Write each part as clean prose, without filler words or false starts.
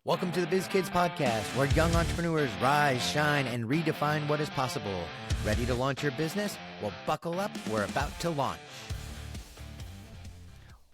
Welcome to the Biz Kids Podcast, where young entrepreneurs rise, shine, and redefine what is possible. Ready to launch your business? Well, buckle up. We're about to launch.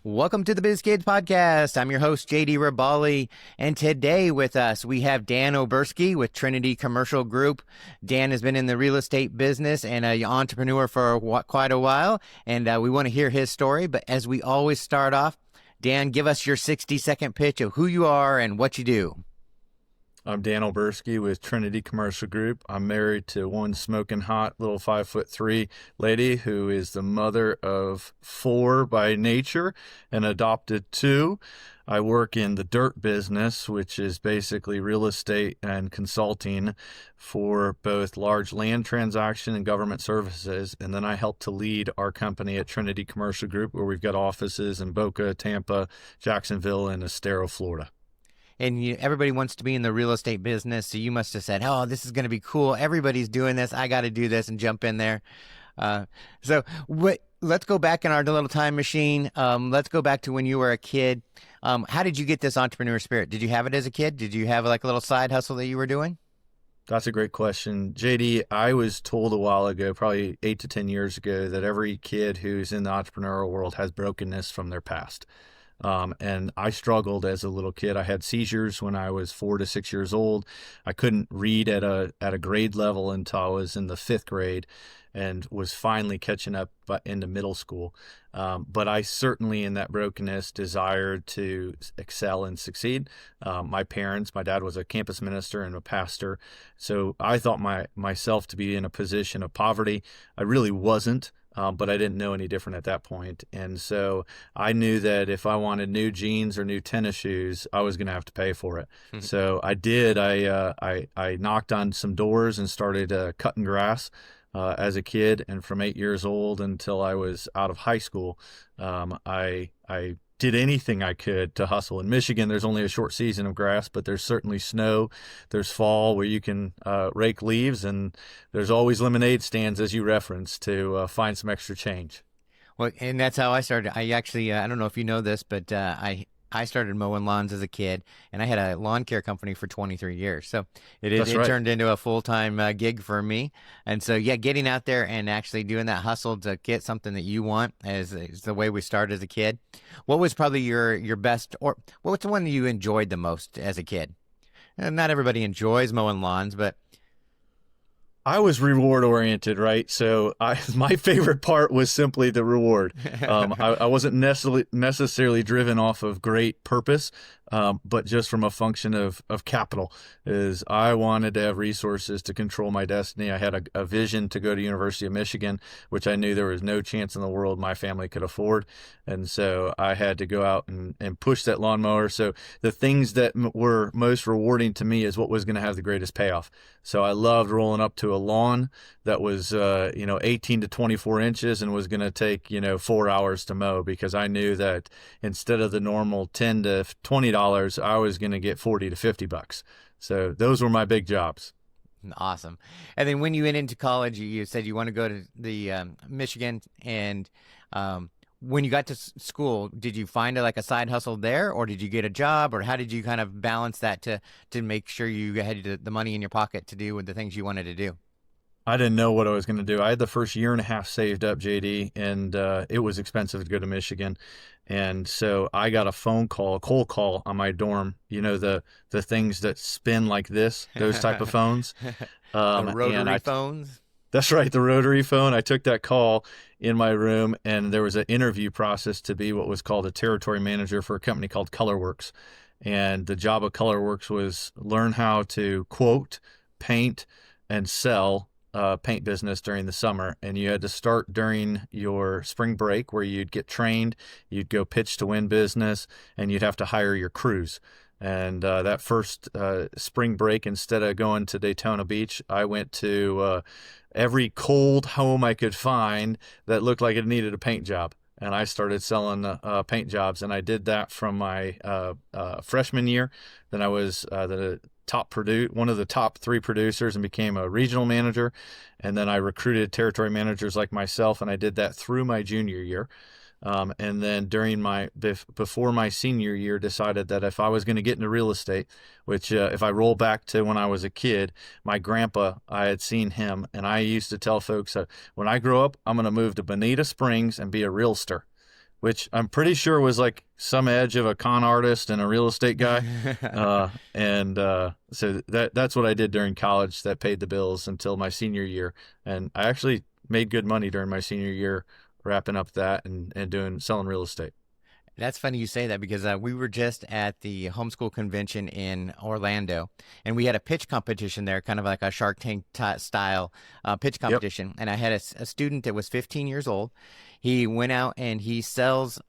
Welcome to the Biz Kids Podcast. I'm your host, JD Rabali, and today with us, we have Dan Oberski with Trinity Commercial Group. Dan has been in the real estate business and an entrepreneur for quite a while, and we want to hear his story. But as we always start off, Dan, give us your 60-second pitch of who you are and what you do. I'm Dan Oberski with Trinity Commercial Group. I'm married to one smoking hot little 5'3" lady who is the mother of 4 by nature and adopted 2. I work in the dirt business, which is basically real estate and consulting for both large land transaction and government services. And then I help to lead our company at Trinity Commercial Group, where we've got offices in Boca, Tampa, Jacksonville, and Estero, Florida. And everybody wants to be in the real estate business, so you must have said, oh, this is going to be cool. Everybody's doing this. I got to do this and jump in there. Let's go back in our little time machine. Let's go back to when you were a kid. How did you get this entrepreneur spirit? Did you have it as a kid? Did you have like a little side hustle that you were doing? That's a great question. JD, I was told a while ago, probably 8 to 10 years ago, that every kid who's in the entrepreneurial world has brokenness from their past. And I struggled as a little kid. I had seizures when I was 4 to 6 years old. I couldn't read at a grade level until I was in the 5th grade and was finally catching up into middle school. But I certainly, in that brokenness, desired to excel and succeed. My dad was a campus minister and a pastor. So I thought myself to be in a position of poverty. I really wasn't. But I didn't know any different at that point. And so I knew that if I wanted new jeans or new tennis shoes, I was going to have to pay for it. Mm-hmm. So I did. I knocked on some doors and started cutting grass as a kid. And from 8 years old until I was out of high school, I did anything I could to hustle. In Michigan, there's only a short season of grass, but there's certainly snow. There's fall where you can rake leaves, and there's always lemonade stands, as you referenced, to find some extra change. Well, and that's how I started. I actually, I don't know if you know this, but I started mowing lawns as a kid, and I had a lawn care company for 23 years. So it turned into a full-time gig for me. And so, yeah, getting out there and actually doing that hustle to get something that you want is the way we started as a kid. What was probably your best, or what was the one that you enjoyed the most as a kid? And not everybody enjoys mowing lawns, but I was reward oriented, right? So my favorite part was simply the reward. I wasn't necessarily driven off of great purpose, but just from a function of capital. Is I wanted to have resources to control my destiny. I had a vision to go to University of Michigan, which I knew there was no chance in the world my family could afford. And so I had to go out and push that lawnmower. So the things that were most rewarding to me is what was going to have the greatest payoff. So I loved rolling up to a lawn that was 18 to 24 inches and was going to take 4 hours to mow, because I knew that instead of the normal $10 to $20, I was going to get $40 to $50. So those were my big jobs. Awesome. And then when you went into college, you said you want to go to the Michigan, and when you got to school, did you find a side hustle there, or did you get a job, or how did you kind of balance that to make sure you had the money in your pocket to do with the things you wanted to do? I didn't know what I was going to do. I had the first year and a half saved up, JD, and it was expensive to go to Michigan. And so I got a cold call on my dorm, the things that spin like this, those type of phones. The rotary phones? That's right, the rotary phone. I took that call in my room, and there was an interview process to be what was called a territory manager for a company called ColorWorks. And the job of ColorWorks was learn how to quote, paint, and sell paint business during the summer. And you had to start during your spring break, where you'd get trained, you'd go pitch to win business, and you'd have to hire your crews. And that first spring break, instead of going to Daytona Beach, I went to every cold home I could find that looked like it needed a paint job. And I started selling paint jobs. And I did that from my freshman year. Then I was one of the top 3 producers, and became a regional manager. And then I recruited territory managers like myself, and I did that through my junior year. And then before my senior year, decided that if I was going to get into real estate, which if I roll back to when I was a kid, my grandpa, I had seen him, and I used to tell folks, when I grow up, I'm going to move to Bonita Springs and be a realtor, which I'm pretty sure was like some edge of a con artist and a real estate guy. So that's what I did during college that paid the bills until my senior year. And I actually made good money during my senior year wrapping up that and selling real estate. That's funny you say that, because we were just at the homeschool convention in Orlando, and we had a pitch competition there, kind of like a Shark Tank style pitch competition. Yep. And I had a student that was 15 years old. He went out and he sells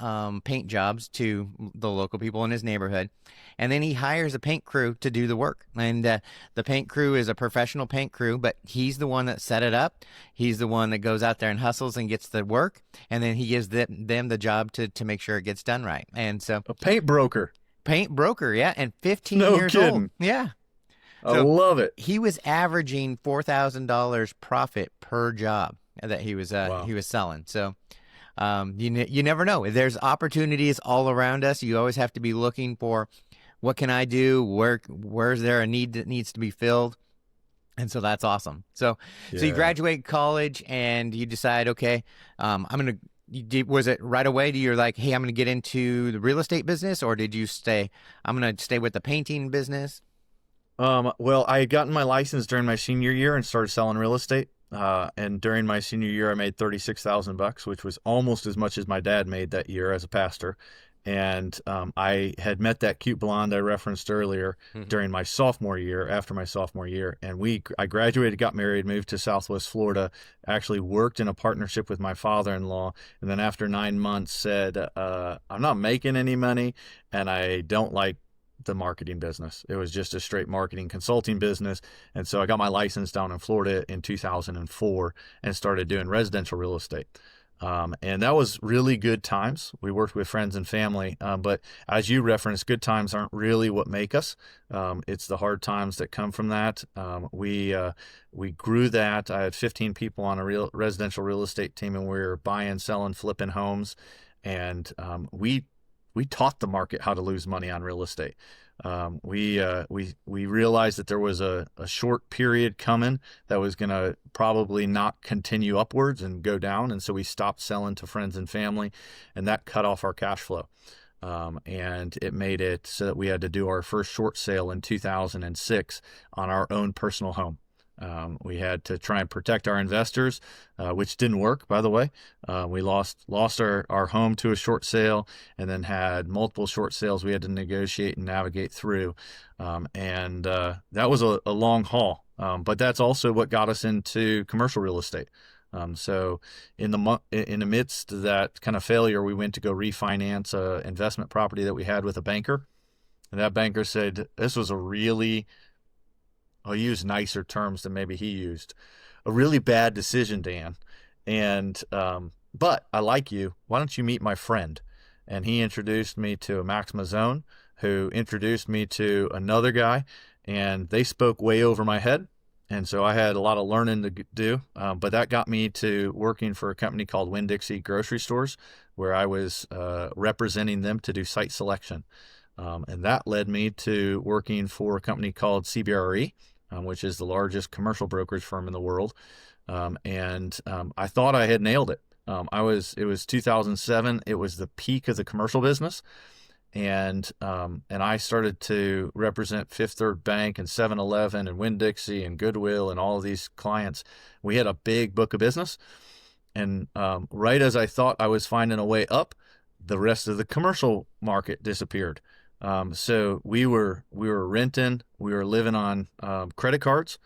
paint jobs to the local people in his neighborhood, and then he hires a paint crew to do the work. And the paint crew is a professional paint crew, but he's the one that set it up. He's the one that goes out there and hustles and gets the work, and then he gives them the job to make sure it gets done right. And so a paint broker, yeah, and 15 years old, yeah. So I love it. He was averaging $4,000 profit per job that he was selling. So you never know. There's opportunities all around us. You always have to be looking for, what can I do? Where's there a need that needs to be filled? And so that's awesome. So you graduate college and you decide, okay, was it right away? You're like, hey, I'm going to get into the real estate business, or did you I'm going to stay with the painting business? Well, I had gotten my license during my senior year and started selling real estate. And during my senior year, I made $36,000, which was almost as much as my dad made that year as a pastor. And I had met that cute blonde I referenced earlier during my sophomore year, after my sophomore year. And I graduated, got married, moved to Southwest Florida, actually worked in a partnership with my father-in-law. And then after 9 months said, I'm not making any money and I don't like the marketing business. It was just a straight marketing consulting business. And so I got my license down in Florida in 2004 and started doing residential real estate. And that was really good times. We worked with friends and family. But as you referenced, good times aren't really what make us. It's the hard times that come from that. We grew that. I had 15 people on a residential real estate team, and we were buying, selling, flipping homes. And we taught the market how to lose money on real estate. We realized that there was a short period coming that was going to probably not continue upwards and go down. And so we stopped selling to friends and family, and that cut off our cash flow. And it made it so that we had to do our first short sale in 2006 on our own personal home. We had to try and protect our investors, which didn't work, by the way. We lost our home to a short sale, and then had multiple short sales we had to negotiate and navigate through. And that was a long haul. But that's also what got us into commercial real estate. So in the midst of that kind of failure, we went to go refinance an investment property that we had with a banker. And that banker said, this was I'll use nicer terms than maybe he used, a really bad decision, Dan. And, but I like you. Why don't you meet my friend? And he introduced me to Max Mazzone, who introduced me to another guy, and they spoke way over my head. And so I had a lot of learning to do, but that got me to working for a company called Winn-Dixie Grocery Stores, where I was representing them to do site selection. And that led me to working for a company called CBRE, which is the largest commercial brokerage firm in the world. And I thought I had nailed it. It was 2007. It was the peak of the commercial business. And I started to represent Fifth Third Bank and 7-Eleven and Winn-Dixie and Goodwill and all of these clients. We had a big book of business. And right as I thought I was finding a way up, the rest of the commercial market disappeared. So we were renting, we were living on credit cards.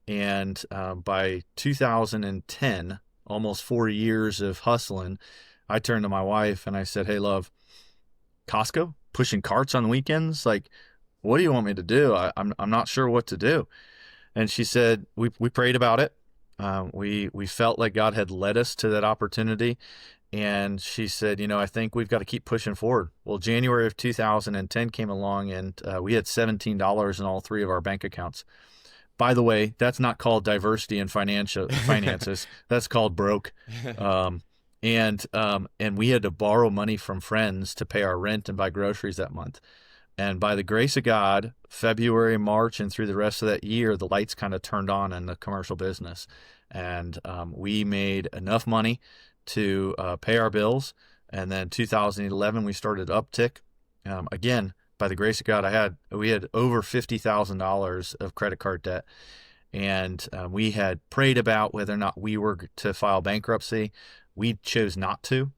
And by 2010, almost 4 years of hustling, I turned to my wife and I said, hey, love, Costco, pushing carts on the weekends? Like, what do you want me to do? I'm not sure what to do. And she said, we prayed about it. We felt like God had led us to that opportunity. And she said, I think we've got to keep pushing forward. Well, January of 2010 came along, and we had $17 in all three of our bank accounts. By the way, that's not called diversity in finances. That's called broke. And we had to borrow money from friends to pay our rent and buy groceries that month. And by the grace of God, February, March, and through the rest of that year, the lights kind of turned on in the commercial business. And we made enough money to pay our bills. And then 2011, we started uptick. Again, by the grace of God, we had over $50,000 of credit card debt. And we had prayed about whether or not we were to file bankruptcy. We chose not to,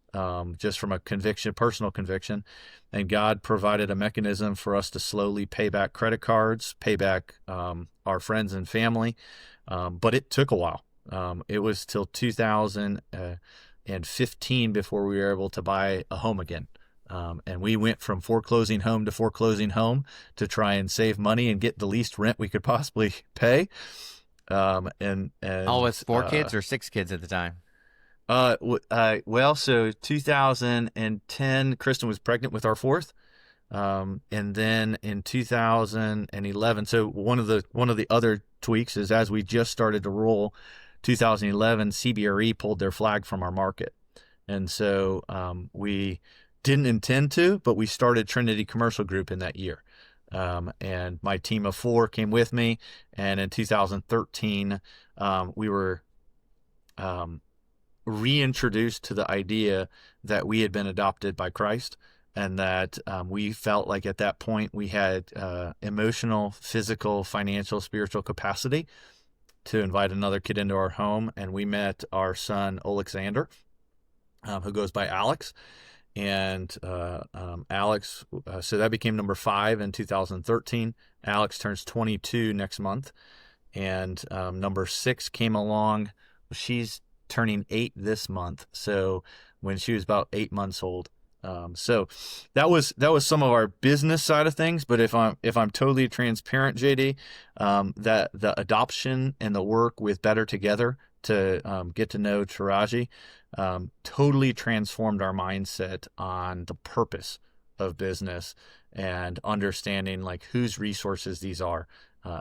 just from a personal conviction. And God provided a mechanism for us to slowly pay back credit cards, pay back our friends and family. But it took a while. It was till 2015 before we were able to buy a home again. And we went from foreclosing home to foreclosing home to try and save money and get the least rent we could possibly pay. And all with 4 kids or 6 kids at the time? Well, so 2010, Kristen was pregnant with our 4th. And then in 2011, so one of the other tweaks is, as we just started to roll, 2011, CBRE pulled their flag from our market. And so, we didn't intend to, but we started Trinity Commercial Group in that year. And my team of 4 came with me. And in 2013, we were reintroduced to the idea that we had been adopted by Christ, and that we felt like at that point we had emotional, physical, financial, spiritual capacity to invite another kid into our home. And we met our son, Alexander, who goes by Alex. And Alex, so that became number 5 in 2013. Alex turns 22 next month. And number 6 came along. She's turning 8 this month. So when she was about 8 months old. So that was some of our business side of things. But if I'm totally transparent, JD, that the adoption and the work with Better Together to get to know Taraji totally transformed our mindset on the purpose of business and understanding like whose resources these are.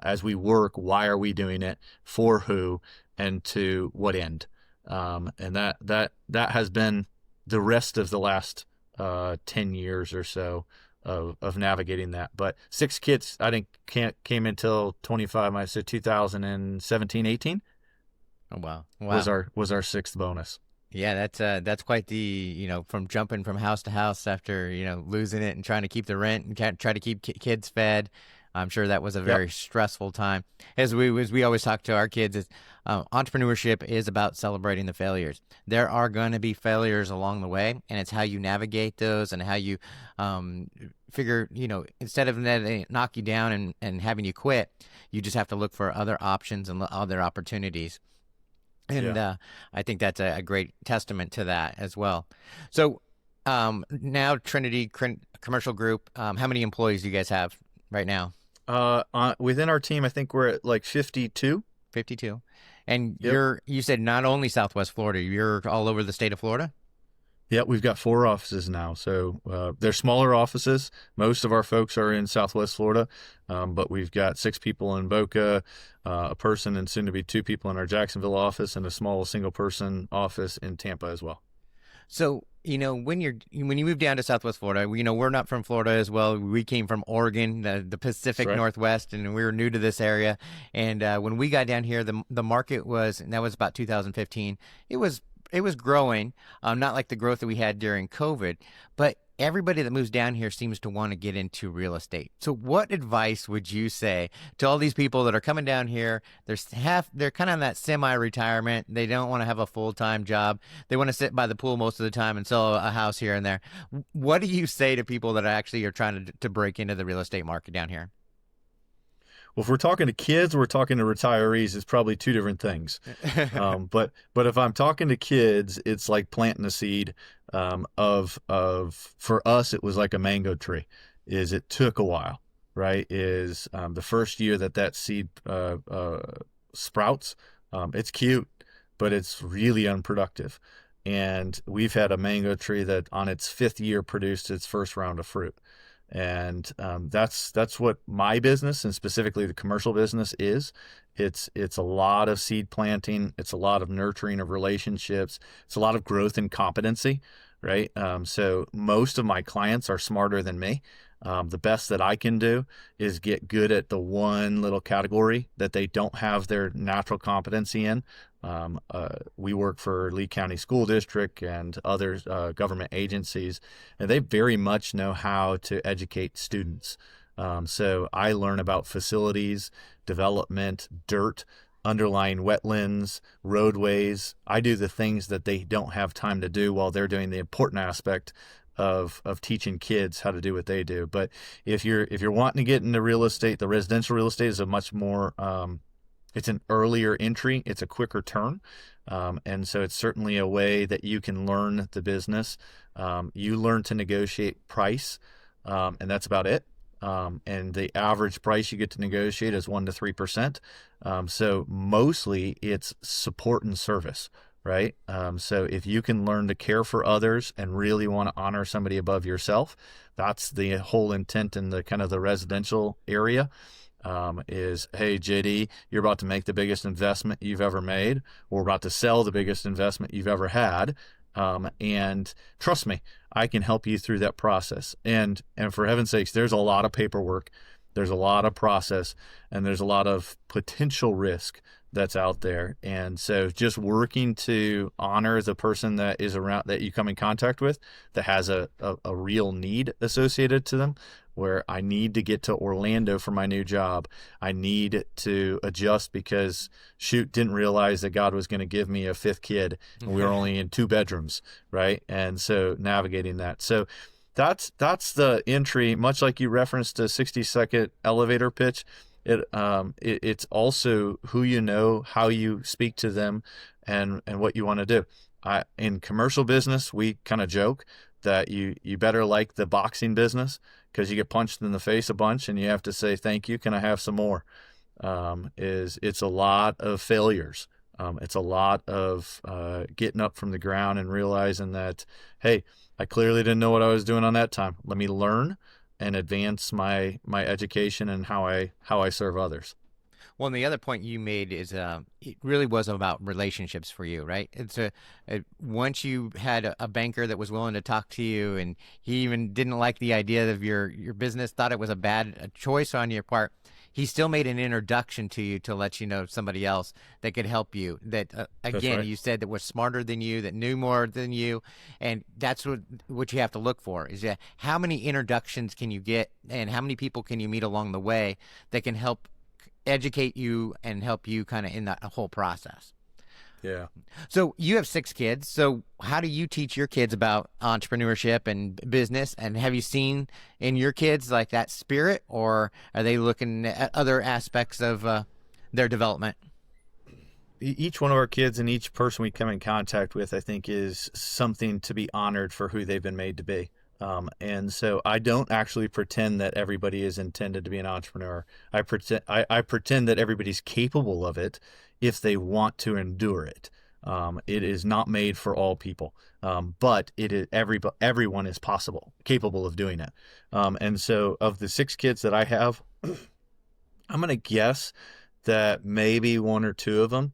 As we work, why are we doing it, for who, and to what end? And that has been the rest of the last 10 years or so of navigating that. But 6 kids, I think, came until 25. I said 2017, 18. Oh wow! Was our 6th bonus. Yeah, that's quite the, from jumping from house to house after, losing it and trying to keep the rent and try to keep kids fed. I'm sure that was a very stressful time. As we always talk to our kids, entrepreneurship is about celebrating the failures. There are going to be failures along the way, and it's how you navigate those and how you figure, instead of letting it knock you down and having you quit, you just have to look for other options and other opportunities. And I think that's a great testament to that as well. So now Trinity Commercial Group, how many employees do you guys have right now? Within our team, I think we're at like 52. 52. And you said not only Southwest Florida, you're all over the state of Florida? Yeah, we've got 4 offices now. So they're smaller offices. Most of our folks are in Southwest Florida, but we've got 6 people in Boca, a person and soon to be 2 people in our Jacksonville office, and a small single-person office in Tampa as well. So, when you move down to Southwest Florida, we're not from Florida as well. We came from Oregon, the Pacific Northwest, and we were new to this area. And when we got down here, the market that was about 2015. It was growing, not like the growth that we had during COVID, but everybody that moves down here seems to want to get into real estate. So what advice would you say to all these people that are coming down here? They're kind of in that semi-retirement. They don't want to have a full-time job. They want to sit by the pool most of the time and sell a house here and there. What do you say to people that actually are trying to break into the real estate market down here? Well, if we're talking to kids, we're talking to retirees. It's probably 2 different things. But if I'm talking to kids, it's like planting a seed. For us, it was like a mango tree. It took a while, right? The first year that seed sprouts, it's cute, but it's really unproductive. And we've had a mango tree that on its 5th year produced its first round of fruit. And that's what my business, and specifically the commercial business, is. It's a lot of seed planting. It's a lot of nurturing of relationships. It's a lot of growth and competency, right? So most of my clients are smarter than me. The best that I can do is get good at the one little category that they don't have their natural competency in. We work for Lee County School District and other government agencies, and they very much know how to educate students. So I learn about facilities, development, dirt, underlying wetlands, roadways. I do the things that they don't have time to do while they're doing the important aspect of teaching kids how to do what they do. But if you're wanting to get into real estate, the residential real estate is a much more it's an earlier entry. It's a quicker turn. And so it's certainly a way that you can learn the business. You learn to negotiate price, and that's about it. And the average price you get to negotiate is 1% to 3%. So mostly it's support and service, right? So if you can learn to care for others and really want to honor somebody above yourself, that's the whole intent in the kind of the residential area. Is, hey, JD, you're about to make the biggest investment you've ever made. We're about to sell the biggest investment you've ever had. And trust me, I can help you through that process. And for heaven's sakes, there's a lot of paperwork, there's a lot of process, and there's a lot of potential risk that's out there. And so just working to honor the person that is around, that you come in contact with, that has a real need associated to them, where I need to get to Orlando for my new job. I need to adjust because, shoot, didn't realize that God was going to give me a fifth kid and we were only in 2 bedrooms, right? And so navigating that. So that's the entry, much like you referenced a 60-second elevator pitch. It's also who you know, how you speak to them, and what you want to do. In commercial business, we kind of joke that you better like the boxing business, because you get punched in the face a bunch and you have to say, thank you, can I have some more? It's a lot of failures. It's a lot of getting up from the ground and realizing that, hey, I clearly didn't know what I was doing on that time. Let me learn and advance my education and how I serve others. Well, and the other point you made is it really was about relationships for you, right? It's once you had a banker that was willing to talk to you, and he even didn't like the idea of your business, thought it was a bad choice on your part, he still made an introduction to you to let you know somebody else that could help you. That again, right, you said that was smarter than you, that knew more than you, and that's what you have to look for. Is how many introductions can you get, and how many people can you meet along the way that can help educate you and help you kind of in that whole process. Yeah. So you have 6 kids. So how do you teach your kids about entrepreneurship and business? And have you seen in your kids like that spirit, or are they looking at other aspects of their development? Each one of our kids and each person we come in contact with, I think, is something to be honored for who they've been made to be. And so I don't actually pretend that everybody is intended to be an entrepreneur. I pretend that everybody's capable of it if they want to endure it. It is not made for all people, but it is everyone is capable of doing it. And so of the 6 kids that I have, I'm going to guess that maybe 1 or 2 of them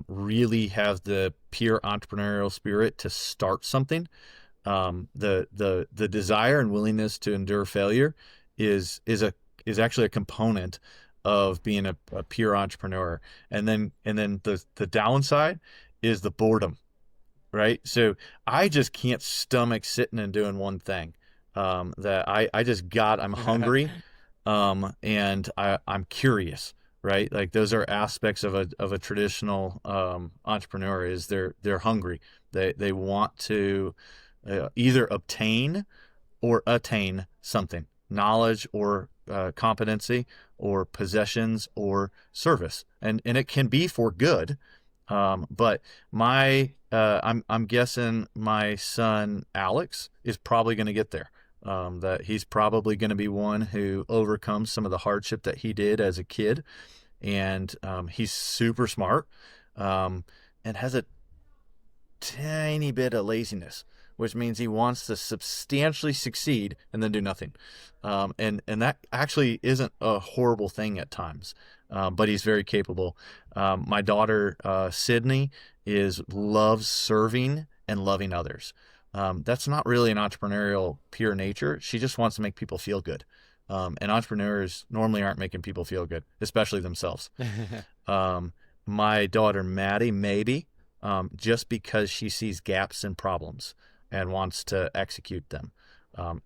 really have the pure entrepreneurial spirit to start something. The desire and willingness to endure failure is actually a component of being a pure entrepreneur. And then the downside is the boredom, right? So I just can't stomach sitting and doing one thing. I'm hungry, and I'm curious, right? Like those are aspects of a traditional entrepreneur. Is they're hungry. They want to either obtain or attain something, knowledge or competency or possessions or service, and it can be for good. But I'm guessing my son Alex is probably going to get there. That he's probably going to be one who overcomes some of the hardship that he did as a kid, and he's super smart, and has a tiny bit of laziness. which means he wants to substantially succeed and then do nothing. And that actually isn't a horrible thing at times, but he's very capable. My daughter, Sydney, loves serving and loving others. That's not really an entrepreneurial pure nature. She just wants to make people feel good. And entrepreneurs normally aren't making people feel good, especially themselves. My daughter, Maddie, maybe, just because she sees gaps in problems and wants to execute them.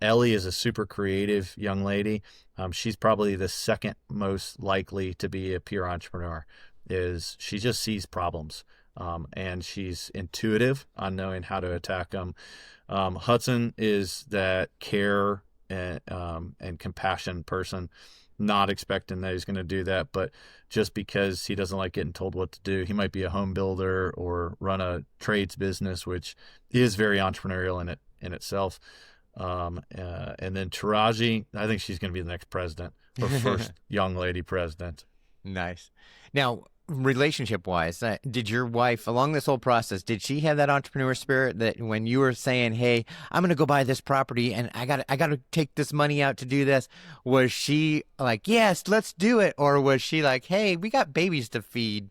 Ellie is a super creative young lady. She's probably the second most likely to be a pure entrepreneur. She just sees problems, and she's intuitive on knowing how to attack them. Hudson is that care and compassion person, not expecting that he's going to do that, but just because he doesn't like getting told what to do. He might be a home builder or run a trades business, which is very entrepreneurial in itself. And then Taraji, I think she's going to be the next president, or first young lady president. Nice. Now, relationship-wise, did your wife, along this whole process, did she have that entrepreneur spirit that when you were saying, "Hey, I'm going to go buy this property and I got to take this money out to do this," was she like, "Yes, let's do it," or was she like, "Hey, we got babies to feed"?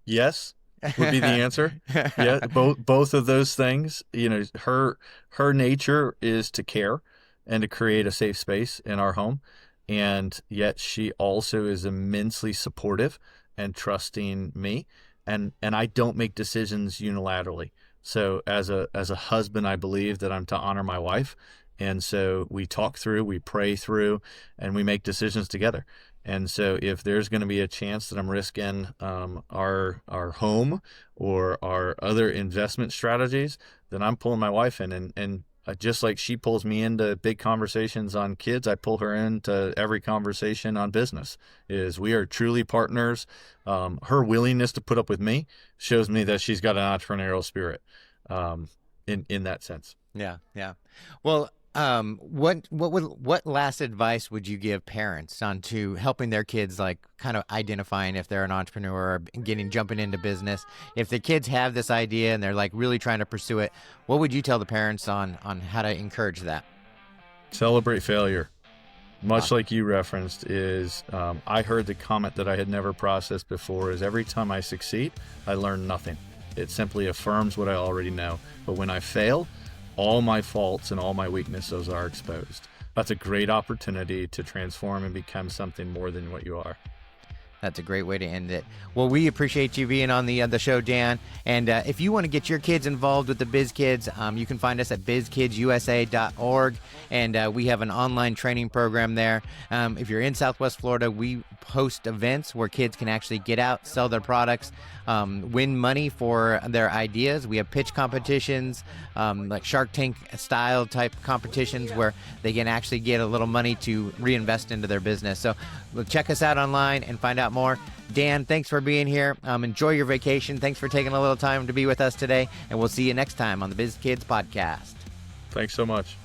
Yes, would be the answer. Yeah, both of those things. Her nature is to care and to create a safe space in our home, and yet she also is immensely supportive and trusting me, and I don't make decisions unilaterally. So as a husband, I believe that I'm to honor my wife, and so we talk through, we pray through, and we make decisions together. And so if there's going to be a chance that I'm risking our home or our other investment strategies, then I'm pulling my wife in, and just like she pulls me into big conversations on kids, I pull her into every conversation on business. We are truly partners. Her willingness to put up with me shows me that she's got an entrepreneurial spirit in that sense. Yeah. Well, what last advice would you give parents on to helping their kids, like kind of identifying if they're an entrepreneur or jumping into business? If the kids have this idea and they're like really trying to pursue it, what would you tell the parents on how to encourage that? Celebrate failure. Much like you referenced, I heard the comment that I had never processed before is every time I succeed, I learn nothing. It simply affirms what I already know. But when I fail, all my faults and all my weaknesses are exposed. That's a great opportunity to transform and become something more than what you are. That's a great way to end it. Well, we appreciate you being on the show, Dan. And if you want to get your kids involved with the Biz Kids, you can find us at bizkidsusa.org. And we have an online training program there. If you're in Southwest Florida, we host events where kids can actually get out, sell their products, win money for their ideas. We have pitch competitions, like Shark Tank style type competitions where they can actually get a little money to reinvest into their business. So check us out online and find out more. Dan, thanks for being here. Enjoy your vacation. Thanks for taking a little time to be with us today. And we'll see you next time on the Biz Kids podcast. Thanks so much.